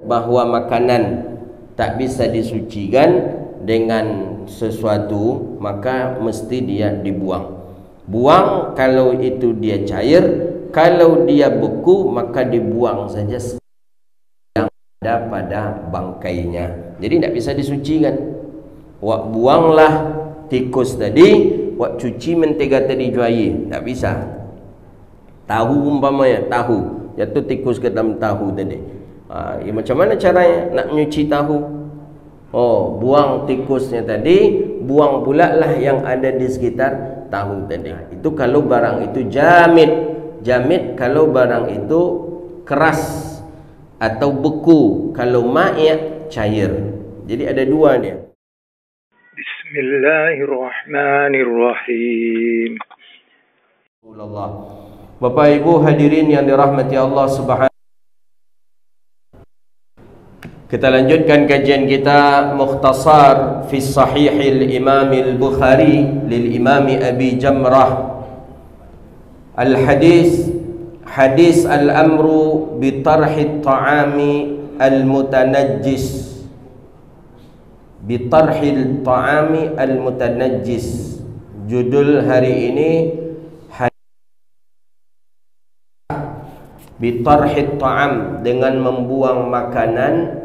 bahawa makanan tak bisa disucikan dengan sesuatu, maka mesti dia dibuang. Buang kalau itu dia cair, kalau dia beku maka dibuang saja yang ada pada bangkainya. Jadi tidak bisa disucikan. Wak buanglah tikus tadi, wak cuci mentega tadi juai, tak bisa. Tahu umpamanya, tahu jatuh tikus ke dalam tahu tadi. Ya macam mana caranya nak menyuci tahu? Oh, buang tikusnya tadi, buang pula lah yang ada di sekitar tahu tadi. Itu kalau barang itu jamid. Jamid kalau barang itu keras atau beku. Kalau ma'i' cair. Jadi ada dua dia. Bismillahirrahmanirrahim. Bapak Ibu hadirin yang dirahmati Allah Subhanahu. Kita lanjutkan kajian kita Mukhtasar fi Sahihil Imam Al-Bukhari lil Imam Abi Jamrah. Al-hadis hadis al-amru bi tarhi at-ta'ami al-mutanajjis. Bi tarhi at-ta'ami al-mutanajjis. Judul hari ini bi tarhi at-ta'am, dengan membuang makanan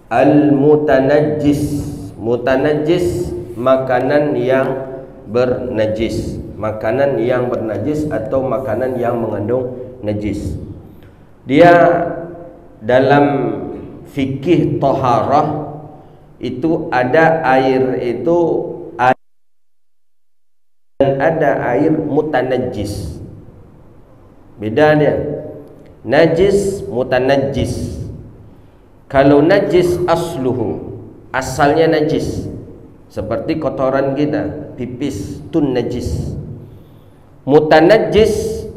al-mutanajjis. Mutanajjis makanan yang bernajis, makanan yang bernajis atau makanan yang mengandung najis. Dia dalam fikih taharah itu ada air itu dan ada air mutanajjis. Beda dia. Najis, mutanajjis. Kalau najis asluhu, asalnya najis, seperti kotoran kita, pipis tun najis. Mutanajjis,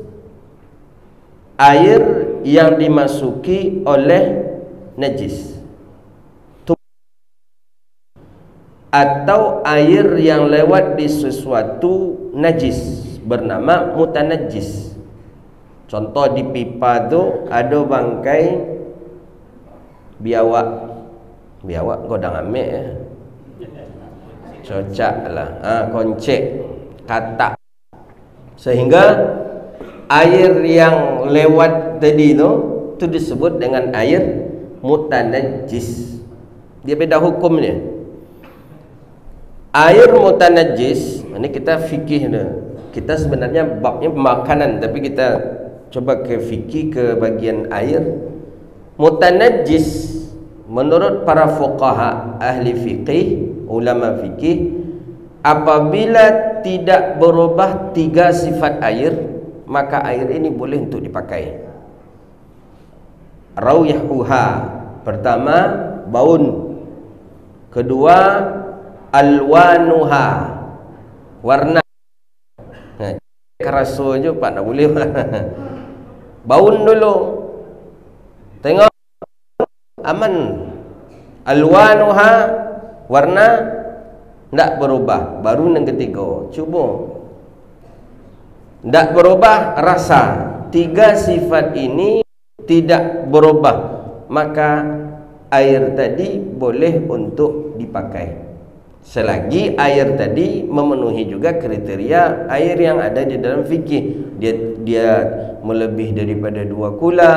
air yang dimasuki oleh najis, atau air yang lewat di sesuatu najis bernama mutanajjis. Contoh di pipa tu ada bangkai biawak. Biawak kau dah ambil ya. Cocak lah, koncek, katak. Sehingga air yang lewat tadi tu disebut dengan air mutanajjis. Dia beda hukumnya. Air mutanajjis, ini kita fikih tu. Kita sebenarnya babnya makanan, tapi kita coba ke fikih, ke bagian air. Mutanajjis menurut para fuqaha, ahli fikih, ulama fikih, apabila tidak berubah 3 sifat air, maka air ini boleh untuk dipakai. Rauyahuha, pertama baun, kedua alwanuha, warna. Keraso je pak, tak boleh. Baun dulu, tengok aman. Alwanuha, warna tidak berubah. Baru yang ketiga, cuba. Tidak berubah rasa. 3 sifat ini tidak berubah, maka air tadi boleh untuk dipakai, selagi air tadi memenuhi juga kriteria air yang ada di dalam fikih. Dia melebih daripada 2 kula,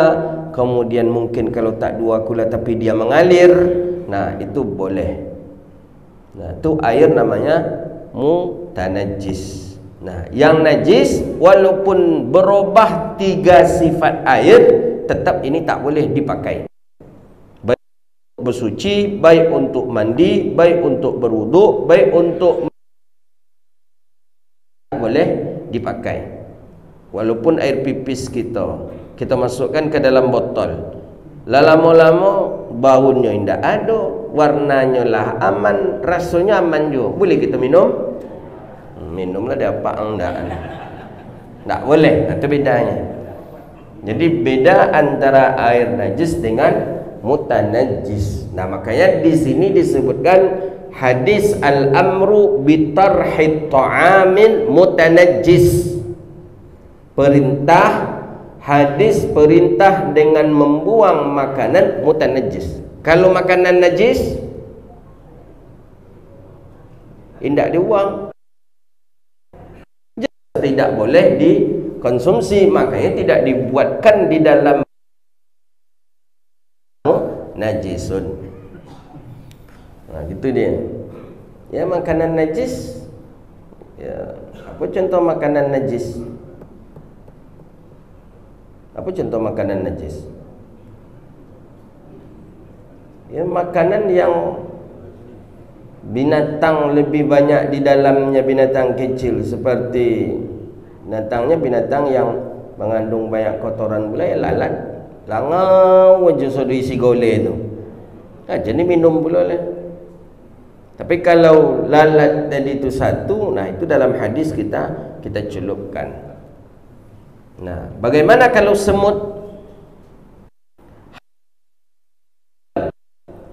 kemudian mungkin kalau tak 2 kula tapi dia mengalir, nah itu boleh. Nah itu air namanya mutanajjis. Nah yang najis walaupun berubah 3 sifat air, tetap ini tak boleh dipakai. Baik bersuci, baik untuk mandi, baik untuk berwuduk, baik untuk boleh dipakai. Walaupun air pipis kita masukkan ke dalam botol, lama-lama baunya tidak ada, warnanya lah aman, rasanya aman juga, boleh kita minum? Minumlah dia apa enggak? Tak boleh, itu bedanya. Jadi beda antara air najis dengan mutanajjis. Nah makanya di sini disebutkan hadis al-amru bitarhit ta'amil mutanajjis. Perintah hadis perintah dengan membuang makanan mutanajis. Kalau makanan najis tidak dibuang, tidak boleh dikonsumsi, makanya tidak dibuatkan di dalam najisun. Nah, gitu dia. Ya, makanan najis. Ya, apa contoh makanan najis? Apa contoh makanan najis? Ya, makanan yang binatang lebih banyak di dalamnya, binatang kecil, seperti binatang yang mengandung banyak kotoran pula, ya lalat, langau aja sudah isi gole tu. Jadi minum pula lah. Tapi kalau lalat tadi itu satu, nah itu dalam hadis kita celupkan. Nah, bagaimana kalau semut?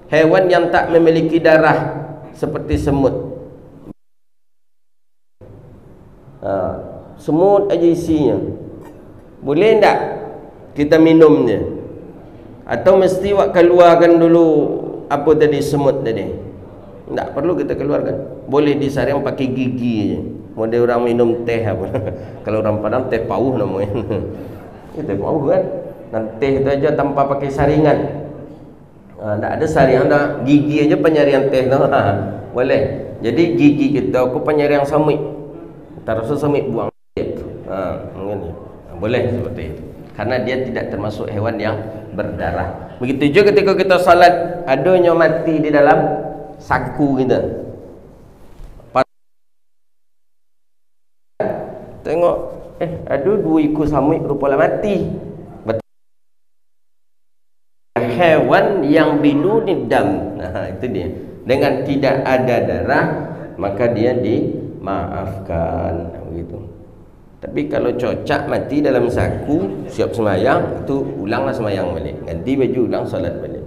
Hewan yang tak memiliki darah seperti semut. Semut aja isinya. Boleh tak kita minumnya? Atau mesti wak keluarkan dulu apa tadi, semut tadi? Tak perlu kita keluarkan. Boleh disaring pakai gigi aja. Model orang minum teh apa. Kalau orang Padang teh pauh namanya. Teh pauh kan. Dan teh itu aja tanpa pakai saringan. Tak ada saringan, tak gigi aja penyarian teh tu. Boleh. Jadi gigi kita aku penyarian samik. Terus samik buang. Mungkin boleh seperti itu. Karena dia tidak termasuk hewan yang berdarah. Begitu juga ketika kita salat, adanya mati di dalam saku kita. Tengok, ada 2 ekor samik rupalah mati. Hewan yang biduni dam. Nah, itu dia. Dengan tidak ada darah, maka dia dimaafkan. Begitu. Tapi kalau cocak mati dalam saku, siap semayang, itu ulanglah semayang balik. Ganti baju, ulang salat balik.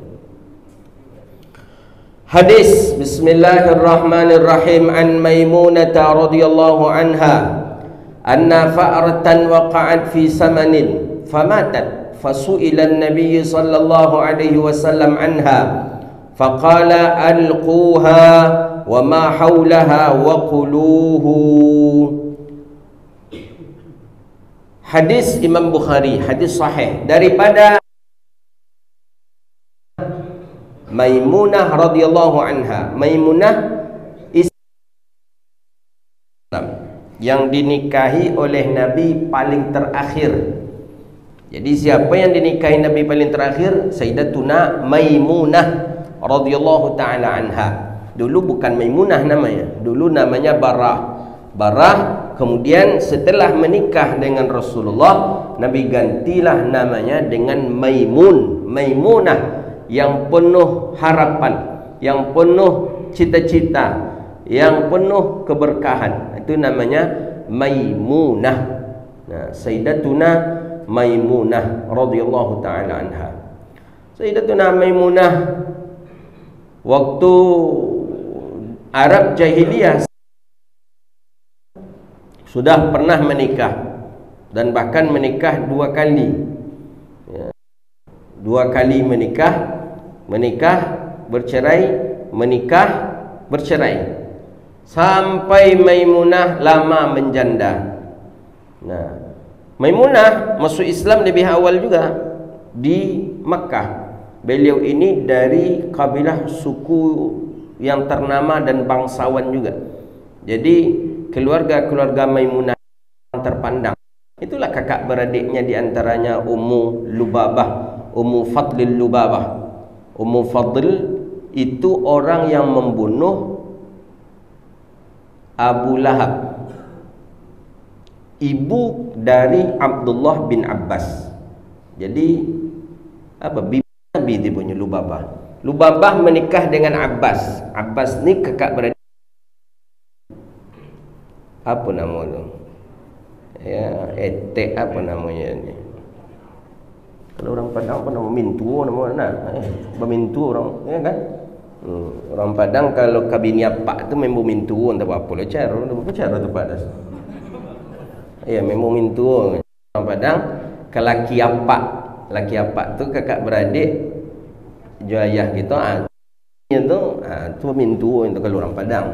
Hadis Bismillahirrahmanirrahim an Maimunah radhiyallahu anha anna fa'ratan waqa'at fi samanin famatat فسئل النبي صلى الله عليه وسلم عنها فقال ألقوها وما حولها وقلوه. Hadis Imam Bukhari, hadis sahih daripada Maimunah radhiyallahu anha. Maimunah Islam yang dinikahi oleh Nabi paling terakhir. Jadi siapa yang dinikahi Nabi paling terakhir? Sayyidatuna Maimunah radhiyallahu taala anha. Dulu bukan Maimunah namanya. Dulu namanya Barah. Kemudian setelah menikah dengan Rasulullah, Nabi gantilah namanya dengan Maimunah, yang penuh harapan, yang penuh cita-cita, yang penuh keberkahan. Itu namanya Maimunah. Nah, Sayyidatuna Maimunah radhiyallahu taala anha. Sayyidatuna Maimunah waktu Arab jahiliyah sudah pernah menikah, dan bahkan menikah 2 kali. 2 kali menikah, bercerai, menikah, bercerai, sampai Maimunah lama menjanda. Nah, Maimunah masuk Islam lebih awal juga di Makkah. Beliau ini dari kabilah suku yang ternama dan bangsawan juga. Jadi keluarga Maimunah yang terpandang. Itulah kakak beradiknya, diantaranya Ummu Fadlil Lubabah. Ummu Fadl itu orang yang membunuh Abu Lahab, ibu dari Abdullah bin Abbas. Jadi apa, bibi Nabi dia punya Lubabah. Lubabah menikah dengan Abbas. Abbas ni kakak beradik. Apa nama tu? Ya, etek apa namanya ni? Kalau orang Padang apa nama, mintu nama nak. Bermintu orang, ya kan? Orang Padang kalau kabini apa tu memang mintu, entah apa lah cara tu pada. Ya, memang mintu. Orang Padang Laki apak tu kakak beradik ayah kita. Tu mintu itu kalau orang Padang.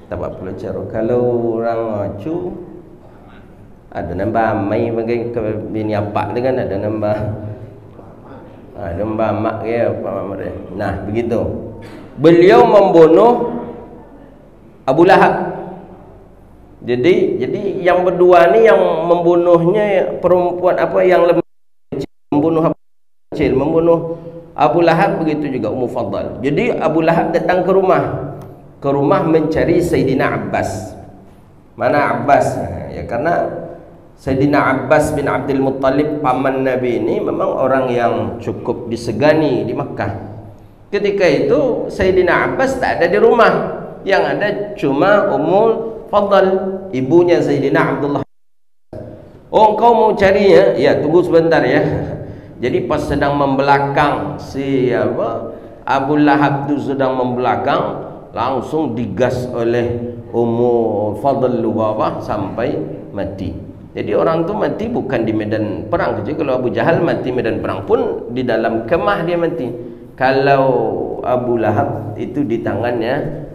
Tak apa pula cara. Kalau orang Acu ada nambah mai bagi bini apak tu kan, ada nambah mak dia, apa dia. Nah, begitu. Beliau membunuh Abu Lahab. Jadi yang berdua ni yang membunuhnya perempuan apa yang lebih kecil, membunuh Abu Lahab, begitu juga Ummu Faddal. Jadi Abu Lahab datang ke rumah mencari Sayyidina Abbas. Mana Abbas? Ya karena Sayyidina Abbas bin Abdul Muttalib, paman Nabi ini memang orang yang cukup disegani di Makkah. Ketika itu Sayyidina Abbas tak ada di rumah. Yang ada cuma Ummu Faddal, ibunya Sayyidina Abdullah. Oh, engkau mau carinya? Ya, tunggu sebentar ya. Jadi pas sedang membelakang Abu Lahab tu sedang membelakang, langsung digas oleh Ummu Faddal Lubabah sampai mati. Jadi orang tu mati bukan di medan perang saja. Kalau Abu Jahal mati medan perang pun di dalam kemah dia mati. Kalau Abu Lahab itu di tangannya.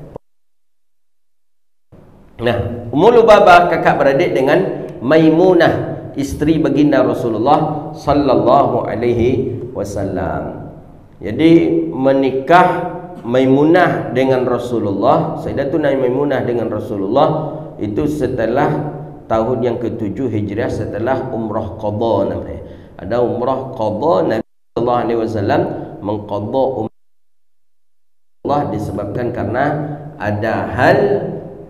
Nah, Ummu Lubabah kakak beradik dengan Maimunah, isteri baginda Rasulullah sallallahu alaihi wasallam. Jadi menikah Maimunah dengan Rasulullah, Sayyidatuna Maimunah dengan Rasulullah itu setelah tahun yang ke-7 Hijriah, setelah umrah qadha namanya. Ada umrah qadha, Nabi sallallahu alaihi wasallam mengqadha umrah disebabkan karena ada hal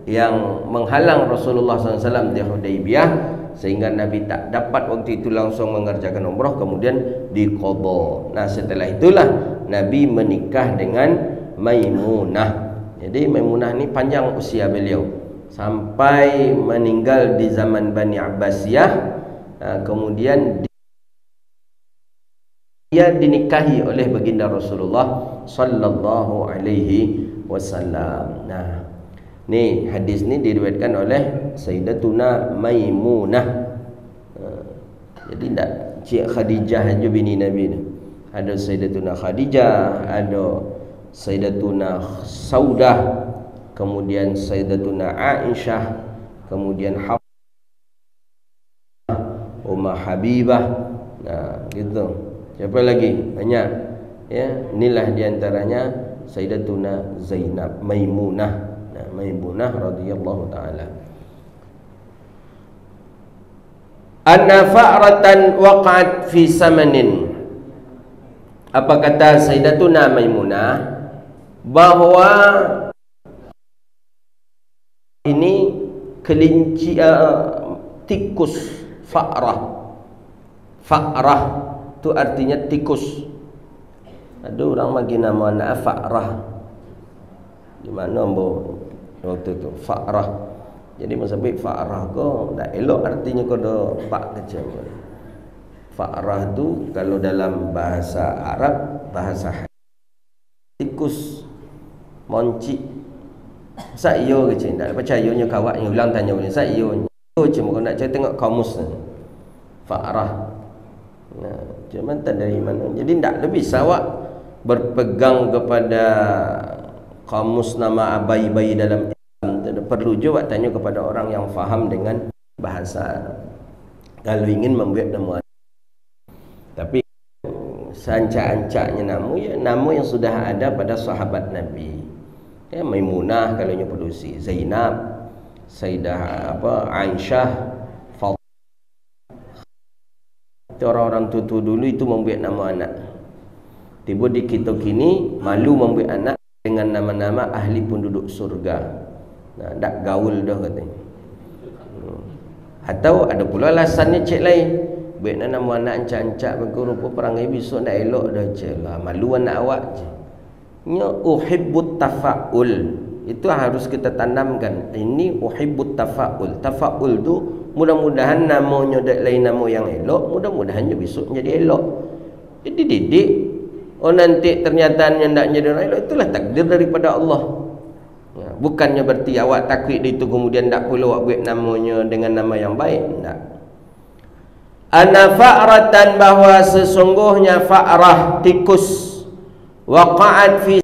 yang menghalang Rasulullah SAW di Hudaybiyah, sehingga Nabi tak dapat waktu itu langsung mengerjakan umrah, kemudian diqadha. Nah, setelah itulah Nabi menikah dengan Maimunah. Jadi Maimunah ni panjang usia beliau sampai meninggal di zaman Bani Abbasiyah. Kemudian dia dinikahi oleh baginda Rasulullah sallallahu alaihi wasallam. Nah, ni hadis ni diriwayatkan oleh Sayyidatuna Maimunah. Jadi tak Cik Khadijah aja bini Nabi ni. Ada Sayyidatuna Khadijah, ada Sayyidatuna Saudah, kemudian Sayyidatuna Aisyah, kemudian Ummah Habibah. Nah, gitu. Siapa lagi? Banyak. Ya, inilah diantaranya Sayyidatuna Zainab Maimunah. Nah, Maimunah radhiyallahu taala. Anna fa'ratan waqa'at fi samanin. Apa kata Sayyidatuna Maimunah? Bahawa ini kelinci, tikus, fa'rah tu artinya tikus. Ada orang bagi nama anak fa'rah. Di mana waktu tu fa'rah. Jadi masa baik fa'rah ko tak elok artinya ko do pak kecil. Fa'rah tu kalau dalam bahasa Arab, bahasa tikus, moncik. Sayo kecil, tak percayanya kawaknya ulang tanya ni sayo. Cuma kau nak cari tengok kamus ni. Fa'rah. Nah, cuma tak dari mana. Jadi tak lebih awak berpegang kepada kamus nama bayi-bayi dalam Islam. Perlu juga tanya kepada orang yang faham dengan bahasa kalau ingin membuat nama. Tapi sancak-ancaknya nama, ya nama yang sudah ada pada sahabat Nabi. Ya, Maimunah kalau nya produksi, Zainab, Sayyidah Aisyah, orang-orang tutu dulu itu membuat nama anak. Tiba di kita kini malu membuat anak dengan nama-nama ahli penduduk surga. Nah, tak gaul dah katanya. Atau ada pula alasannya cek lain. Buat nama anak ancak-ancak berrupa perangai besok tak elok dah cek lah. Malu anak awak je. Nya uhibbut tafa'ul. Itu harus kita tanamkan. Ini uhibbut tafa'ul. Tafa'ul tu mudah-mudahan namanya dak lain nama yang elok, mudah-mudahan besok jadi elok. Jadi didik. Oh nanti ternyata yang tak jadi orang elok, itulah takdir daripada Allah. Ya, bukannya berarti awak takut itu kemudian tak perlu awak buat namanya dengan nama yang baik. Tak. Ana fa'ratan, bahwa sesungguhnya fa'rah, tikus, waqa'at fi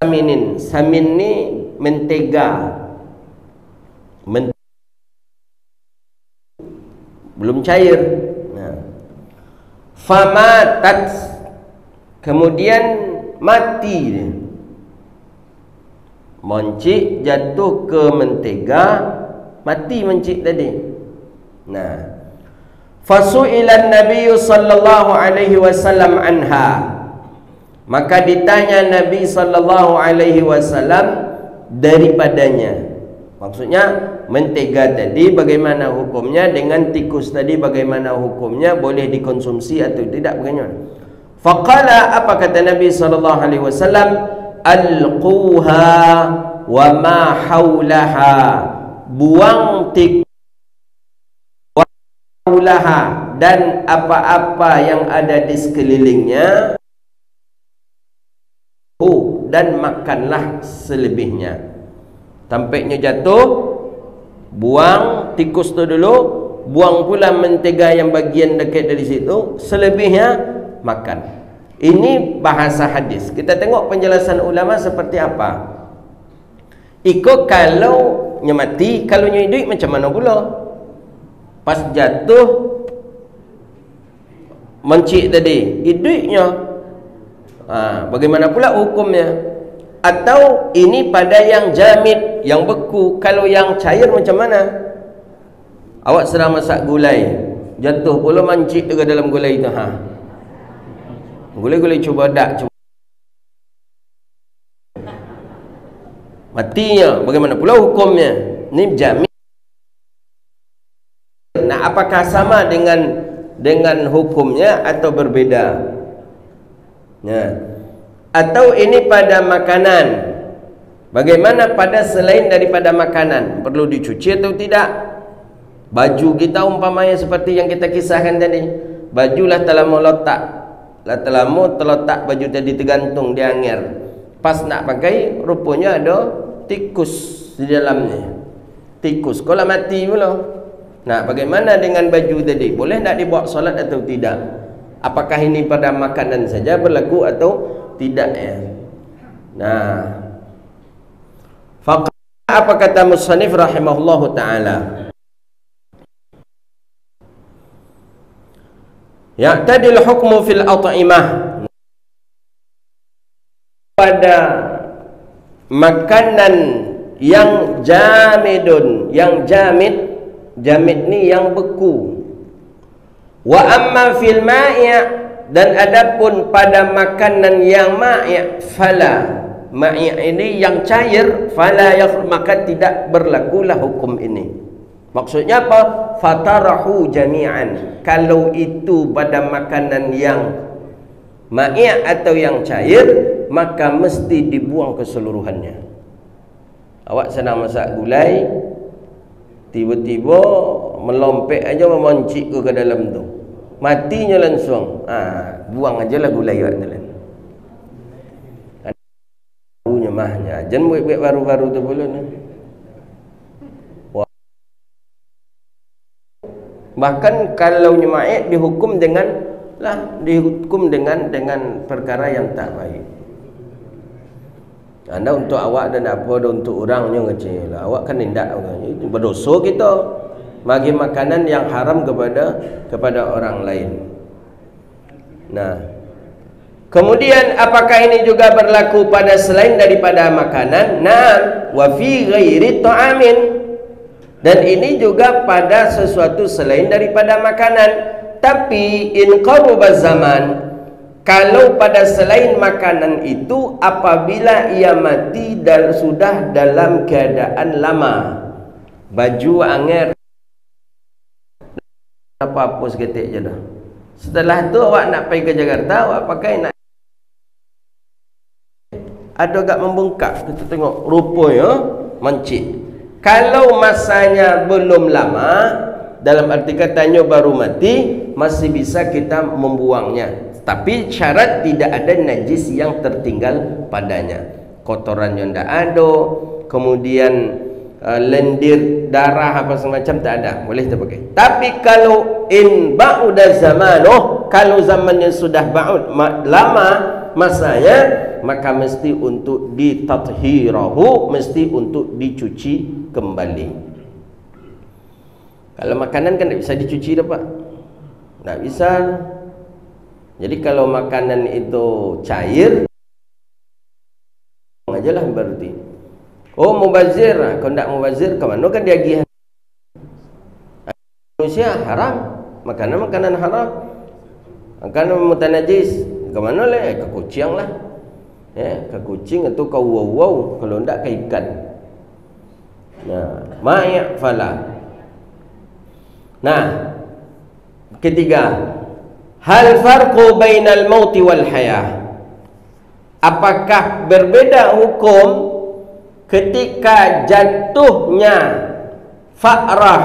saminin. Samin ni mentega, belum cair. Famatat, kemudian mati dia. Moncik jatuh ke mentega, mati moncik tadi. Nah, fasu'ilan Nabi sallallahu alaihi wasallam anha, maka ditanya Nabi sallallahu alaihi wasallam daripadanya. Maksudnya mentega tadi bagaimana hukumnya, dengan tikus tadi bagaimana hukumnya, boleh dikonsumsi atau tidak, bagaimana? Faqala, apa kata Nabi sallallahu alaihi wasallam? Alquha wa ma haulaha, buang tikus dan apa-apa yang ada di sekelilingnya, dan makanlah selebihnya. Tampaknya jatuh, buang tikus tu dulu, buang pula mentega yang bagian dekat dari situ, selebihnya makan. Ini bahasa hadis. Kita tengok penjelasan ulama seperti apa. Ikut kalau mati, kalau hidup macam mana pula? Pas jatuh mencik tadi, hidupnya bagaimana pula hukumnya? Atau ini pada yang jamid, yang beku. Kalau yang cair macam mana? Awak sedang masak gulai, jatuh pula mencik ke dalam gulai itu. Gulai-gulai cuba dak, cuba matinya, bagaimana pula hukumnya? Ini jamid. Nah, apakah sama dengan hukumnya atau berbeda? Nah, atau ini pada makanan, bagaimana pada selain daripada makanan? Perlu dicuci atau tidak? Baju kita umpamanya seperti yang kita kisahkan tadi, bajulah telamu letak, lah telamu terletak baju tadi tergantung di hanger. Pas nak pakai, rupanya ada tikus di dalamnya. Tikus, kalau mati pula. Nah, bagaimana dengan baju tadi? Boleh tak dibawa solat atau tidak? Apakah ini pada makanan saja berlaku atau tidak ya? Nah, apa kata musannif rahimahullahu ta'ala? Ya'tadil hukmu fil at'imah, pada makanan yang jamidun, yang jamid ni yang beku. Wa amma fil ma'i', dan adapun pada makanan yang ma'i', fala, ma'i' ini yang cair, fala, maka tidak berlakulah hukum ini. Maksudnya apa? Fatarahu jami'an, kalau itu pada makanan yang ma'i' atau yang cair, maka mesti dibuang keseluruhannya. Awak sedang masak gulai, tiba-tiba melompek aja memoncik ke dalam tu, matinya langsung. Buang aja lah gulai awak tu. Barunya mahnya, jangan buat baru-baru tu pula ni. Bahkan kalau nyemaik dihukum dengan perkara yang tak baik. Anda untuk awak dan apa ada untuk orangnya kecil lah. Awak kan tidak, itu berdosa kita bagi makanan yang haram kepada orang lain. Nah, kemudian apakah ini juga berlaku pada selain daripada makanan? Nah, wa fi ghairi ta'amin, dan ini juga pada sesuatu selain daripada makanan. Tapi in qaruba zaman, kalau pada selain makanan itu apabila ia mati dan sudah dalam keadaan lama, baju anger apa-apa seketik je dah. Setelah tu awak nak pergi ke Jakarta, awak pakai nak ada agak membengkak, kita tengok rupanya mencik. Kalau masanya belum lama, dalam arti katanya baru mati, masih bisa kita membuangnya. Tapi syarat tidak ada najis yang tertinggal padanya. Kotoran yang tidak ada, kemudian lendir darah apa semacam, tak ada, boleh kita pakai. Tapi kalau in ba'uda zamanuh, kalau zamannya sudah ba'ud, lama masanya, maka mesti untuk ditathhirahu, mesti untuk dicuci kembali. Kalau makanan kan tak bisa dicuci dah Pak, tak bisa. Jadi kalau makanan itu cair aja lah berarti. Oh mubazir, kalau tak mubazir ke mana kan dia agih manusia haram, makanan haram, makanan mutanajis, ke mana lah? Ke kucing lah, ke kucing atau ke wow, kalau tak ke ikan. Nah, ma'i' fala. Nah, ketiga, hal farqu bainal mauti wal hayah. Apakah berbeda hukum ketika jatuhnya fa'rah,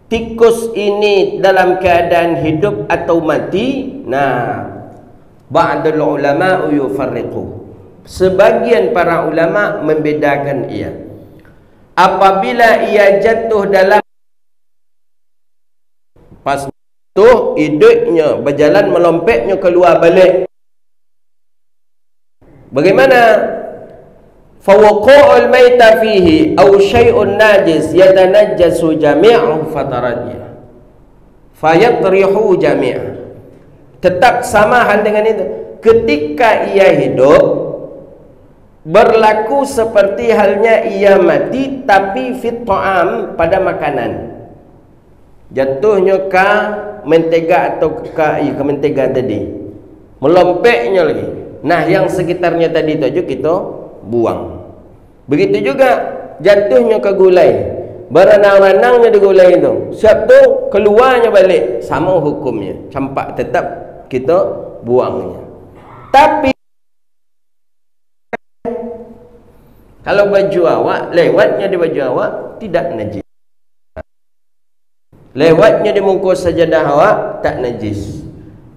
tikus ini dalam keadaan hidup atau mati? Nah, ba'dul ulama yufarriqu, sebagian para ulama membedakan ia. Apabila ia jatuh dalam pas tu hidupnya berjalan melompetnya keluar balik, bagaimana? Fawaqa'ul maita fihi aw syai'un najis yatanajjasu jami'u fatarajnya fayatrihu jami'a. Tetap sama hal dengan itu. Ketika ia hidup berlaku seperti halnya ia mati, tapi fit ta'am, pada makanan. Jatuhnya ke mentega atau ke mentega tadi, melompeknya lagi. Nah, yang sekitarnya tadi itu aja kita buang. Begitu juga jatuhnya ke gulai, berenang-renangnya di gulai itu, siap tu keluarnya balik, sama hukumnya, campak, tetap kita buangnya. Tapi kalau baju awak, lewatnya di baju awak tidak najis, lewatnya di mungkus sajadah awak tak najis,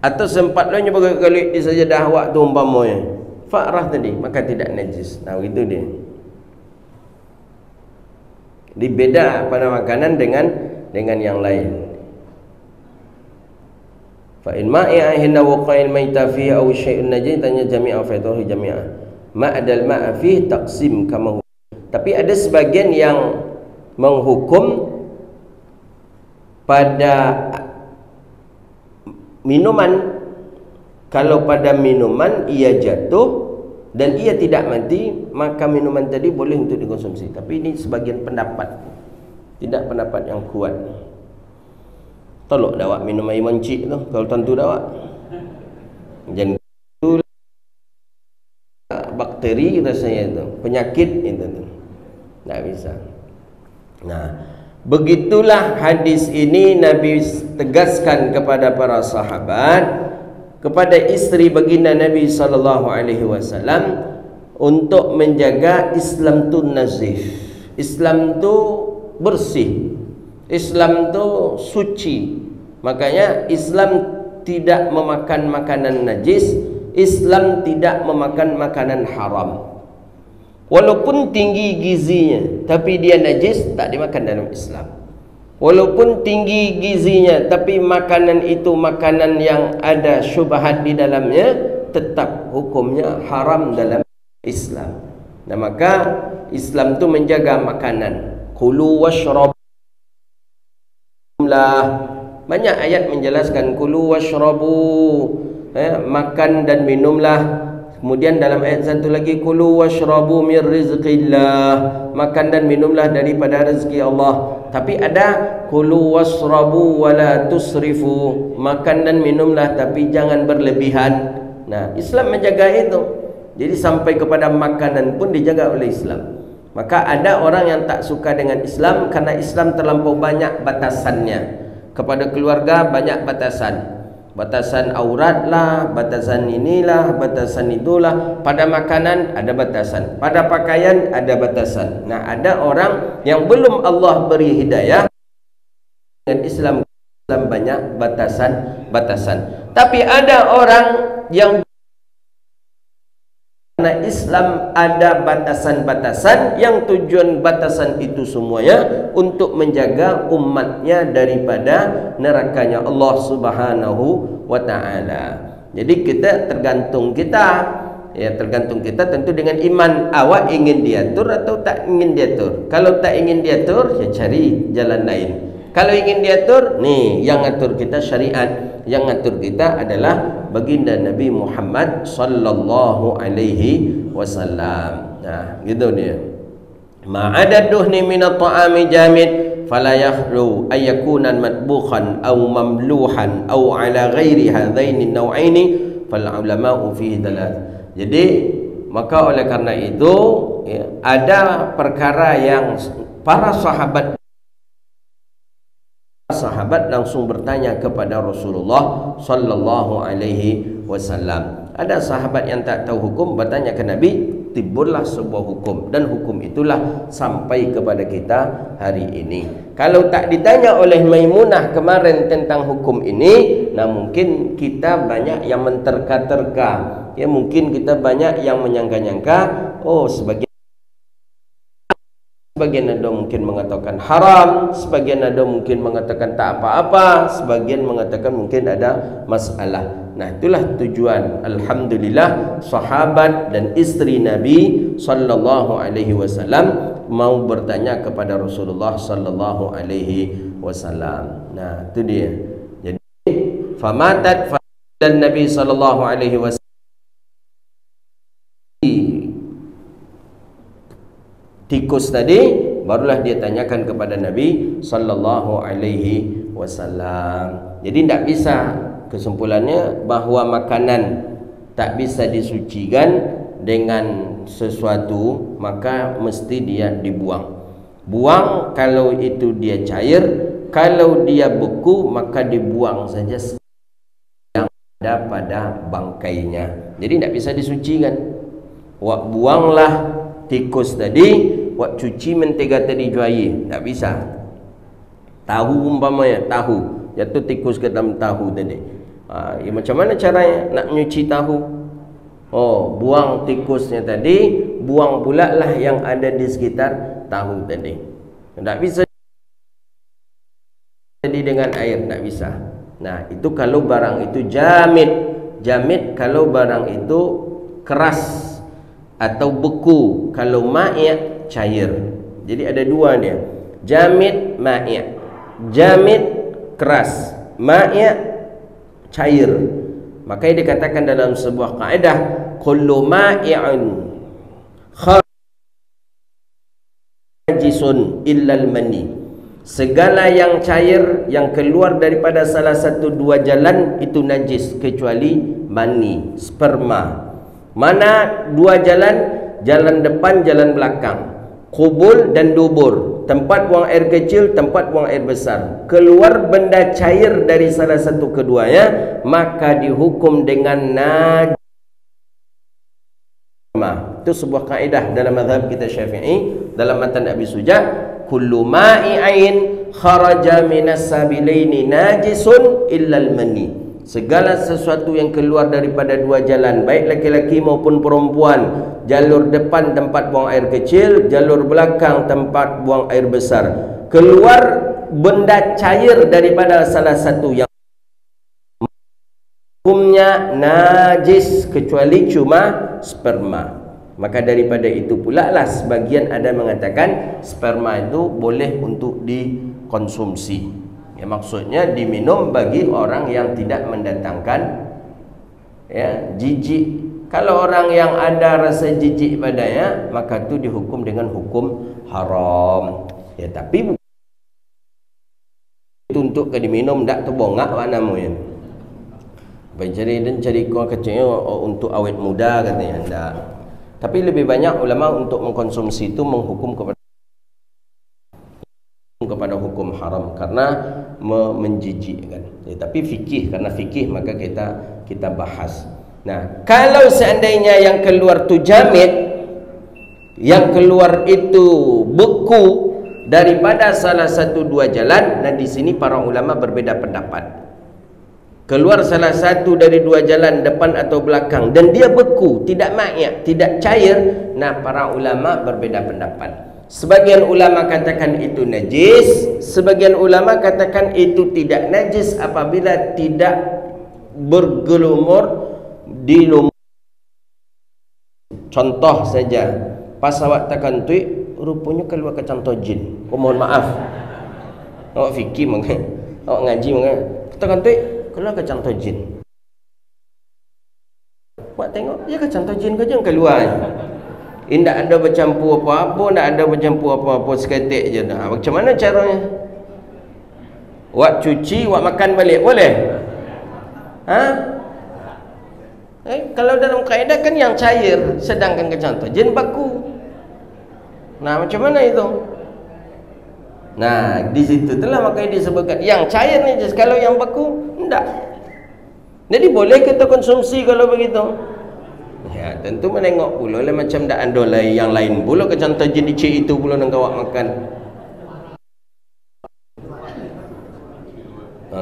atau sempat lainnya berkali-kali di sajadah awak tu umpamanya fa'rah tadi, maka tidak najis. Nah, itu dia. Dibeda pada makanan dengan yang lain. Fa in ma'a hinna waqa'il maita fi aw syai'un najis tanya jami'a fa yatuhi jami'a. Ma'adal ma'a fi taqsim kama. Tapi ada sebagian yang menghukum pada minuman, kalau pada minuman ia jatuh dan ia tidak mati, maka minuman tadi boleh untuk dikonsumsi. Tapi ini sebagian pendapat, tidak pendapat yang kuat. Tolok dawak minum air mencik tu, kalau tentu dawak. Jangan itu bakteri rasanya itu, penyakit itu tu. Tak bisa. Nah, begitulah hadis ini Nabi tegaskan kepada para sahabat, kepada isteri baginda Nabi SAW, untuk menjaga Islam tu nazif, Islam tu bersih, Islam tu suci. Makanya Islam tidak memakan makanan najis, Islam tidak memakan makanan haram. Walaupun tinggi gizinya tapi dia najis, tak dimakan dalam Islam. Walaupun tinggi gizinya tapi makanan itu makanan yang ada syubhat di dalamnya, tetap hukumnya haram dalam Islam. Nah, maka Islam tu menjaga makanan. Kulu washrabu lah. Banyak ayat menjelaskan kulu washrabu, makan dan minumlah. Kemudian dalam ayat satu lagi, kulu washrabu min rizqillah, makan dan minumlah daripada rezeki Allah. Tapi ada kulu washrabu wala tusrifu, makan dan minumlah tapi jangan berlebihan. Nah, Islam menjaga itu. Jadi sampai kepada makanan pun dijaga oleh Islam. Maka ada orang yang tak suka dengan Islam karena Islam terlampau banyak batasannya. Kepada keluarga banyak batasan, batasan aurat lah, batasan inilah, batasan itulah. Pada makanan ada batasan, pada pakaian ada batasan. Nah, ada orang yang belum Allah beri hidayah dengan Islam banyak batasan-batasan. Tapi ada orang yang Karena Islam ada batasan-batasan yang tujuan batasan itu semuanya untuk menjaga umatnya daripada nerakanya Allah Subhanahu wa ta'ala. Jadi kita tergantung kita, ya tergantung kita tentu dengan iman. Awak ingin diatur atau tak ingin diatur? Kalau tak ingin diatur, ya cari jalan lain. Kalau ingin diatur, nih yang ngatur kita syariat. Yang ngatur kita adalah baginda Nabi Muhammad sallallahu alaihi wasallam. Nah, gitu dia. Ma'adad duhni min at-ta'ami jamid fala yakhlu ayakunan matbukhan aw mamluhan aw ala ghairi hadaini an-naw'aini fal ulama'u fihi dalat. Jadi maka oleh karena itu ya, ada perkara yang para sahabat langsung bertanya kepada Rasulullah sallallahu alaihi wasallam. Ada sahabat yang tak tahu hukum bertanya ke Nabi, timbullah sebuah hukum dan hukum itulah sampai kepada kita hari ini. Kalau tak ditanya oleh Maimunah kemarin tentang hukum ini, nah mungkin kita banyak yang menterka-terka. Ya mungkin kita banyak yang menyangka-nyangka, oh sebagian ada mungkin mengatakan haram, sebagian ada mungkin mengatakan tak apa-apa, sebagian mengatakan mungkin ada masalah. Nah itulah tujuan alhamdulillah sahabat dan istri Nabi sallallahu alaihi wasallam mau bertanya kepada Rasulullah sallallahu alaihi wasallam. Nah itu dia. Jadi famatat dan Nabi sallallahu alaihi wasallam tikus tadi, barulah dia tanyakan kepada Nabi sallallahu alaihi wasallam. Jadi tidak bisa, kesimpulannya bahawa makanan tak bisa disucikan dengan sesuatu, maka mesti dia dibuang. Buang kalau itu dia cair, kalau dia beku maka dibuang saja yang ada pada bangkainya. Jadi tidak bisa disucikan. Wak buanglah tikus tadi, wak cuci mentega tadi juai, tak bisa. Tahu umpamanya, tahu jatuh tikus ke dalam tahu tadi, ya macam mana caranya nak nyuci tahu? Oh, buang tikusnya tadi, buang pula lah yang ada di sekitar tahu tadi. Tak bisa jadi dengan air, tak bisa. Nah itu kalau barang itu jamid. Jamid kalau barang itu keras atau beku, kalau ma'i' cair. Jadi ada dua dia, jamid, ma'i'. Jamid keras, ma'i' cair. Makanya dikatakan dalam sebuah kaedah, kullu ma'i'un najisun illal mani. Segala yang cair yang keluar daripada salah satu dua jalan itu najis kecuali mani, sperma. Mana dua jalan? Jalan depan, jalan belakang, kubul dan dubur, tempat buang air kecil, tempat buang air besar. Keluar benda cair dari salah satu keduanya, maka dihukum dengan najis. Itu sebuah kaedah dalam mazhab kita Syafi'i, dalam matan Abi Suja, kullu ma'i'ain kharaja minas sabilaini najisun illal mani. Segala sesuatu yang keluar daripada dua jalan, baik laki-laki maupun perempuan, jalur depan tempat buang air kecil, jalur belakang tempat buang air besar, keluar benda cair daripada salah satu yang hukumnya najis kecuali cuma sperma. Maka daripada itu pula lah sebagian ada mengatakan sperma itu boleh untuk dikonsumsi. Ya, maksudnya diminum bagi orang yang tidak mendatangkan ya, jijik. Kalau orang yang ada rasa jijik padanya, maka itu dihukum dengan hukum haram. Ya, tapi itu untuk ke diminum tak terbongak mana namanya. Cari kau kecilnya untuk awet muda katanya, tak. Tapi lebih banyak ulama untuk mengkonsumsi itu menghukum kepada hukum haram karena menjijikkan. Ya, tapi fikih, karena fikih maka kita bahas. Nah, kalau seandainya yang keluar tu jamid, yang keluar itu beku daripada salah satu dua jalan, nah di sini para ulama berbeda pendapat. keluar salah satu dari dua jalan, depan atau belakang, dan dia beku, tidak ma'yak, tidak cair, nah para ulama berbeda pendapat. Sebagian ulama katakan itu najis, sebagian ulama katakan itu tidak najis apabila tidak bergelumur di lumur. Contoh saja, pas awak tekan tuik, rupanya keluar kecanto jin. Oh, mohon maaf, awak fikir mungkin, awak ngaji mungkin, tekan tuik keluar kecanto jin. Awak tengok, ya kecanto jin kau jangan keluar. Tidak ada bercampur apa-apa, tidak ada bercampur apa-apa, seketik je. Nah, macam mana caranya? Awak cuci, awak makan balik, boleh? Ha? Kalau dalam kaedah kan yang cair, sedangkan kecanto jin baku. Nah, macam mana itu? Nah, di situ telah makanya disebutkan yang cair ni, kalau yang baku tidak. Jadi boleh kita konsumsi kalau begitu? Ya, tentu menengok pula lah, macam tak ada lain yang lain pula kecanto jin dicik itu pula nak awak makan.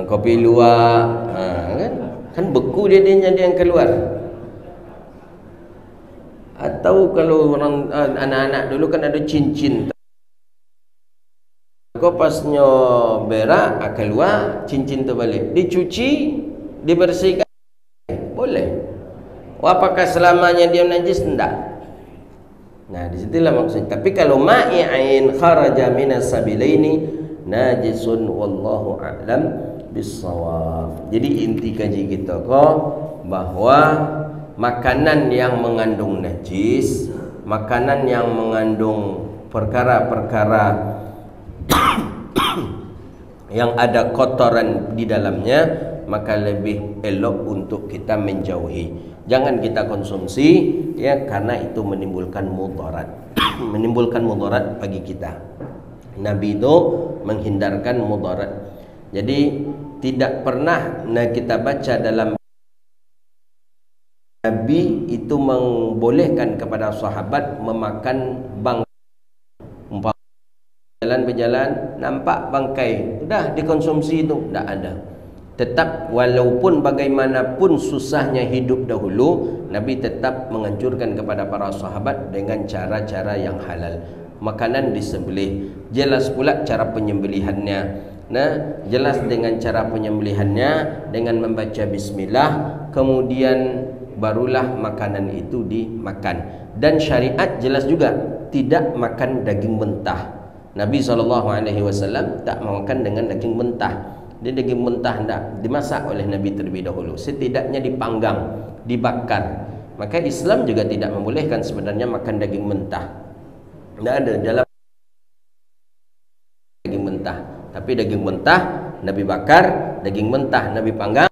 Kopi luar, kan beku dia yang keluar. Atau kalau orang anak-anak dulu kan ada cincin, kau pasnya berak keluar cincin tu balik, dicuci, dibersihkan, boleh. Apakah selamanya dia najis? Tidak. Nah, disitulah maksudnya. Tapi kalau ma'i'ain kharaja minas sabilaini najisun wallahu a'lam bissawab. Jadi inti kaji kita bahwa makanan yang mengandung najis, makanan yang mengandung perkara-perkara yang ada kotoran di dalamnya, maka lebih elok untuk kita menjauhi. Jangan kita konsumsi, ya, karena itu menimbulkan mudarat. Menimbulkan mudarat bagi kita. Nabi itu menghindarkan mudarat. Jadi tidak pernah kita baca dalam Nabi itu membolehkan kepada sahabat memakan bangkai. Jalan berjalan nampak bangkai, sudah dikonsumsi itu, tidak ada. Tetap walaupun bagaimanapun susahnya hidup dahulu, Nabi tetap menganjurkan kepada para sahabat dengan cara-cara yang halal. Makanan disembelih, jelas pula cara penyembelihannya. Nah, jelas dengan cara penyembelihannya dengan membaca bismillah, kemudian barulah makanan itu dimakan. Dan syariat jelas juga tidak makan daging mentah. Nabi SAW tak makan dengan daging mentah. Dia daging mentah tidak dimasak oleh Nabi terlebih dahulu, setidaknya dipanggang, dibakar. Maka Islam juga tidak membolehkan sebenarnya makan daging mentah. Tidak ada dalam daging mentah. Tapi daging mentah Nabi bakar, daging mentah Nabi panggang.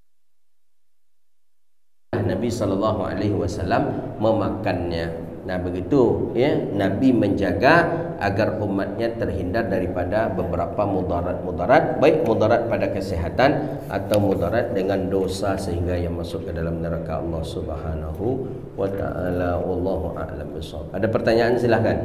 Nabi SAW memakannya. Nah, begitu ya, Nabi menjaga agar umatnya terhindar daripada beberapa mudarat, baik mudarat pada kesehatan atau mudarat dengan dosa sehingga yang masuk ke dalam neraka Allah Subhanahu wa taala. Wallahu a'lam bishawab. Ada pertanyaan, silahkan.